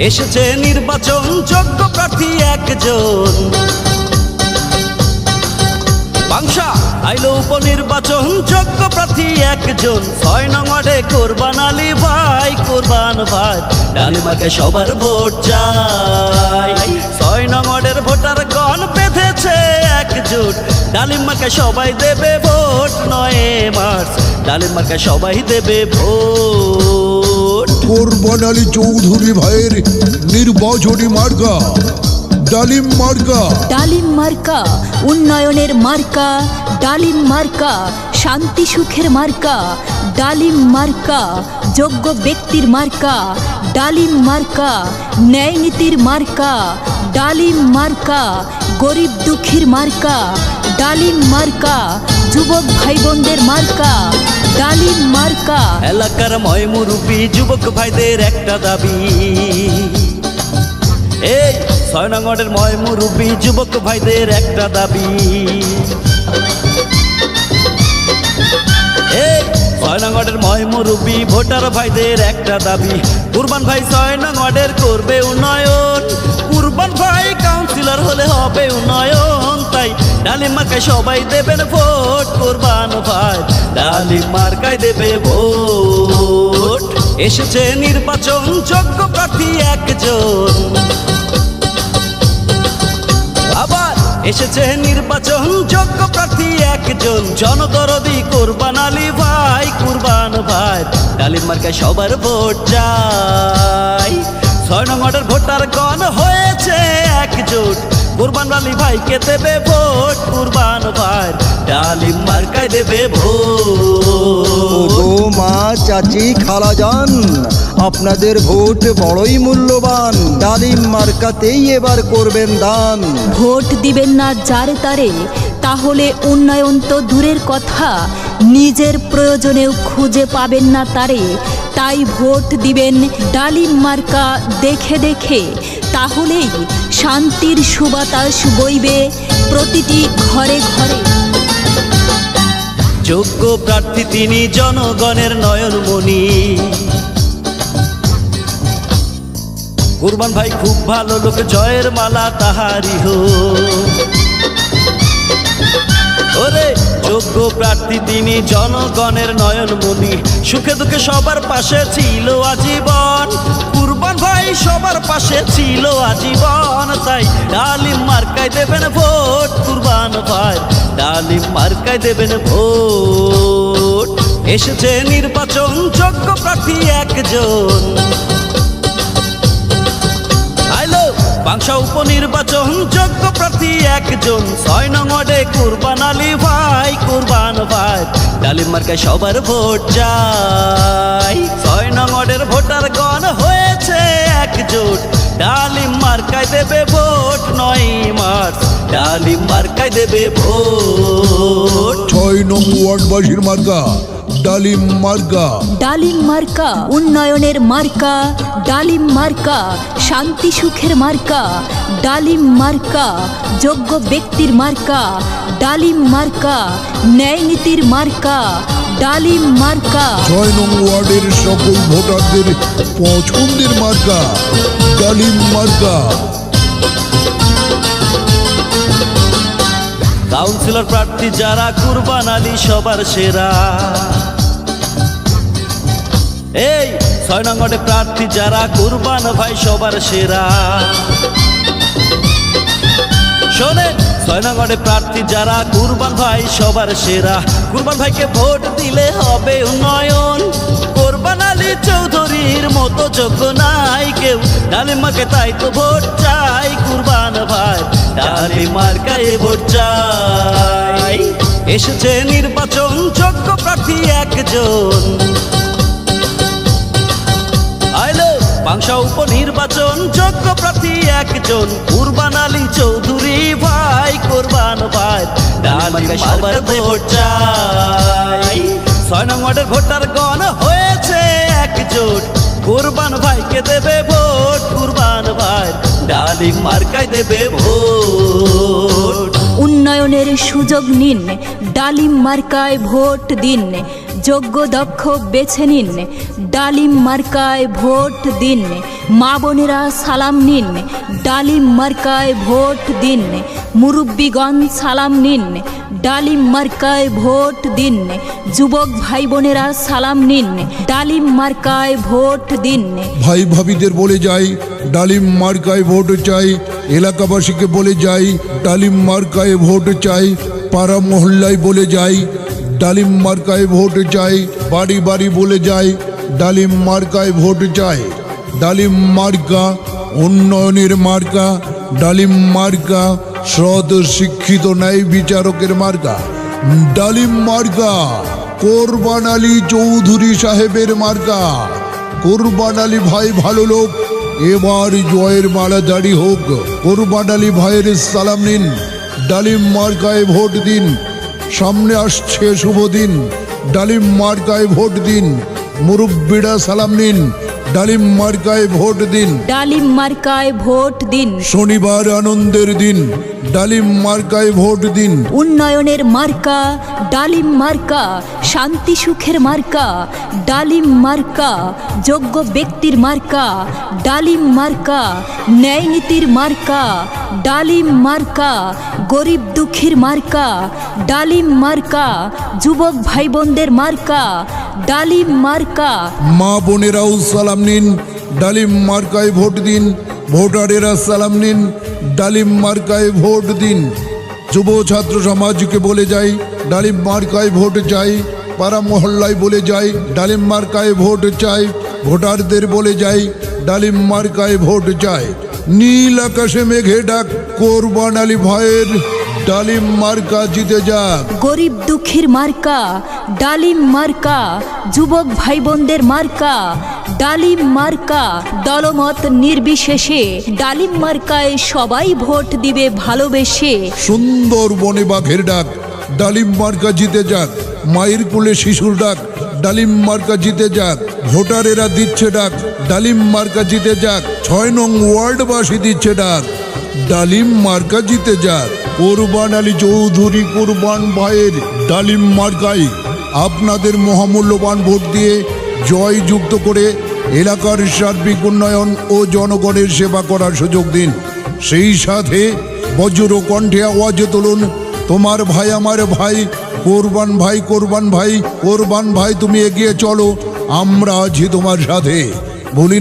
এসেছে নির্বাচন যোগ্য প্রার্থী একজন। বাংশা আইলো উপনির্বাচন যোগ্য প্রার্থী একজন। ৬ নং ওয়ার্ডে কোরবান আলী ভাই, কোরবান ভাই ডালিমাকে সবার ভোট চাই। ৬ নং ওয়ার্ডের ভোটার গণ বেঁধেছে একজোট, ডালিমাকে সবাই দেবে ভোট। ৯ মার্চ ডালিমাকে সবাই দেবে ভোট। কোরবান আলী চৌধুরী ভাইয়ের নির্বাচনী মার্কা ডালিম মার্কা। ডালিম মার্কা উন্নয়নের মার্কা, ডালিম মার্কা শান্তি সুখের মার্কা, ডালিম মার্কা যোগ্য ব্যক্তির মার্কা, ডালিম মার্কা ন্যায় নীতির মার্কা, ডালিম মার্কা গরিব দুঃখীর মার্কা, ডালিম মার্কা যুবক ভাই বোনদের মার্কা, ডালিম মার্কা। এলাকার ময় মুরব্বী যুবক ভাইদের একটা দাবি, এই ৬ নং ওয়ার্ডের ময় মুরব্বী যুবক ভাইদের একটা দাবি, এই ৬ নং ওয়ার্ডের ময় মুরব্বী ভোটার ভাইদের একটা দাবি। কুরবান ভাই ৬ নং ওয়ার্ডের করবে উন্নয়ন, কুরবান ভাই কাউন্সিলর হলে হবে উন্নয়ন। তাই ডালিম মার্কায় সবাই দেবেন ভোট, কুরবান ভাই ডালিম মার্কায় দেবে ভোট। এসেছে নির্বাচন যোগ্য প্রার্থী একজন, আবার এসেছে নির্বাচন যোগ্য প্রার্থী একজন। জনদরদি কোরবান আলী ভাই, কুরবান ভাই ডালিম মার্কায় সবার ভোট চাই। ৬ নং ওয়ার্ডের ভোটার গণ হয়েছে একজোট, কুরবান আলী ভাইকে দেবে ভোট, কুরবান ভাই ডালিম মার্কায় দেবে ভোট। ও মা চাচি খালাজান, আপনাদের ভোট বড়ই মূল্যবান, ডালিম মার্কাতেই এবার করবেন দান। ভোট দিবেন না যারে তারে, তাহলে উন্নয়ন তো দূরের কথা, নিজের প্রয়োজনেও খুঁজে পাবেন না তারে। তাই ভোট দিবেন ডালিম মার্কা দেখে দেখে, তাহলেই শান্তির সুবাতাস বইবে প্রতিটি ঘরে ঘরে। যোগ্য প্রার্থী তিনি জনগণের নয়নমণি, কুরবান ভাই খুব ভালো লোক, জয়ের মালা তাহারি হো। ওরে যোগ্য প্রার্থী তিনি জনগণের নয়নমণি, সুখে দুঃখে সবার পাশে ছিল আজীবন, কুরবান ভাই সবার পাশে ছিল আজীবন। তাই ডালিম মার্কায় দেবেন ভোট, কুরবান ভাই ডালিম মার্কায় দেবেন ভোট। এসেছে নির্বাচন যোগ্য প্রার্থী একজন, বাংশা উপনির্বাচন যোগ্য প্রার্থী একজন। ৬ নং ওয়ার্ডে কুরবান আলী ভাই, কুরবান ভাই ডালিম মার্কায় সবার ভোট চাই। ৬ নং ওয়ার্ডের ভোটার গণ হয়েছে একজোট, ডালিম মার্কায় দেবে ভোট। ৯ মার্চ ডালিম মার্কায় দেবে ভোট। ৬ নং ওয়ার্ডবাসীর মার্কা ডালিম মার্কা। ডালিম মার্কা উন্নয়নের মার্কা, ডালিম মার্কা শান্তি সুখের মার্কা, ডালিম মার্কা যোগ্য ব্যক্তির মার্কা, ডালিম মার্কা ন্যায় নীতির মার্কা, ডালিম মার্কা ৬ নং ওয়ার্ডের সকল ভোটারদের পছন্দের মার্কা ডালিম মার্কা। কাউন্সিলর প্রার্থী যারা কুরবান আলী সবার সেরা, এই ৬ নং ওয়ার্ডে প্রার্থী যারা কুরবান ভাই সবার সেরা। শোনেন ৬ নং ওয়ার্ডে প্রার্থী যারা কুরবান ভাই সবার সেরা, কুরবান ভাইকে ভোট দিলে হবে উন্নয়ন, কুরবান আলী চৌধুরীর মতো যোগ্য নাই কেউ, ডালিম মার্কায় তাই তো ভোট চাই, কুরবান ভাই ডালিম মার্কায় ভোট চাই। এসেছে নির্বাচন যোগ্য প্রার্থী একজন, বাংশা উপনির্বাচন যোগ্য প্রার্থী একজন, কুরবান আলী চৌধুরী ভাই, কুরবান ভাই ডালিম সবার ভোট চাই। ৬ নং ওয়ার্ডের ভোটার গণ হয়েছে একজোট, কুরবান ভাইকে দেবে ভোট, কুরবান ভাই ডালিম মার্কায় দেবে ভোট। উন্নয়নের সুযোগ নিন, ডালিম মার্কায় ভোট দিন, যোগ্য দক্ষ বেছে নিন, ডালিম মার্কায় ভোট দিন। মা বোনেরা সালাম নিন, ডালিম মার্কায় ভোট দিন। মুরব্বিগণ সালাম নিন, ডালিম মার্কায় ভোট দিন। যুবক ভাই বোনেরা সালাম নিন, ডালিম মার্কায় ভোট দিন। ভাই ভাবিদের বলে যাই ডালিম মার্কায় ভোট চাই। এলাকাবাসীকে বলে যাই ডালিম মার্কায় ভোট চাই। পাড়া মহল্লায় বলে যাই ডালিম মার্কায় ভোট চাই। বাড়ি বাড়ি বলে যাই ডালিম মার্কায় ভোট চাই। ডালিম মার্কা উন্নয়নের মার্কা। ডালিম মার্কা সৎ শিক্ষিত ন্যায় বিচারকের মার্কা। ডালিম মার্কা কোরবান আলী চৌধুরী সাহেবের মার্কা। কোরবান আলী ভাই ভালো লোক, এবার জয়ের মালা জারি হোক। কোরবান আলী ভাইয়ের সালাম নিন, ডালিম মার্কায় ভোট দিন। সামনে আসছে শুভ দিন, ডালিম মার্কায় ভোট দিন। মুরব্বিরা সালাম নিন, ডালিম মার্কায় ভোট দিন। ডালিম মার্কায় ভোট দিন। শনিবার আনন্দের দিন, ডালিম মার্কায় ভোট দিন। উন্নয়নের মার্কা ডালিম মার্কা, শান্তি সুখের মার্কা ডালিম মার্কা, যোগ্য ব্যক্তির মার্কা ডালিম মার্কা, ন্যায় নীতির মার্কা ডালিম মার্কা, গরিব দুঃখীর মার্কা ডালিম মার্কা, যুবক ভাই বোনদের মার্কা ডালিম মার্কা। মা বোনেরাও সালাম নিন, ডালিম মার্কায় ভোট দিন। ভোটারেরা সালাম নিন, ডালিম মার্কায় ভোট দিন। যুব ছাত্র সমাজকে বলে যাই ডালিম মার্কায় ভোট চাই। পাড়া মহল্লায় বলে যাই ডালিম মার্কায় ভোট চাই। ভোটারদের বলে যাই ডালিম মার্কায় ভোট চাই। নীল আকাশে মেঘে ডাক, কোরবান আলী ভাইয়ের ডালিম মার্কা জিতে যাক। গরিব দুঃখীর মার্কা ডালিম মার্কা, যুবক ভাই বোনদের মার্কা ডালিম মার্কা। দলমত নির্বিশেষে ডালিম মার্কায় সবাই ভোট দিবে ভালোবেসে। সুন্দর বনে বাঘের ডাক, ডালিম মার্কা জিতে যাক। মায়ের কোলে শিশুর ডাক, ডালিম মার্কা জিতে যাক। ভোটারেরা দিচ্ছে ডাক, ডালিম মার্কা জিতে যাক। ৬ নং ওয়ার্ডবাসী দিচ্ছে ডাক, ডালিম মার্কা জিতে যাক। কোরবান আলী চৌধুরী কোরবান ভাইয়ের ডালিম মার্কায় আপনাদের মহামূল্যবান ভোট দিয়ে জয় যুক্ত করে এলাকার সার্বিক উন্নয়ন ও জনগণের সেবা করার সুযোগ দিন। সেই সাথে বজ্র কণ্ঠে আওয়াজে তুলুন, তোমার ভাই আমার ভাই, কোরবান ভাই কোরবান ভাই, কোরবান ভাই তুমি এগিয়ে চলো, আমরা আছি তোমার সাথে। ভুলি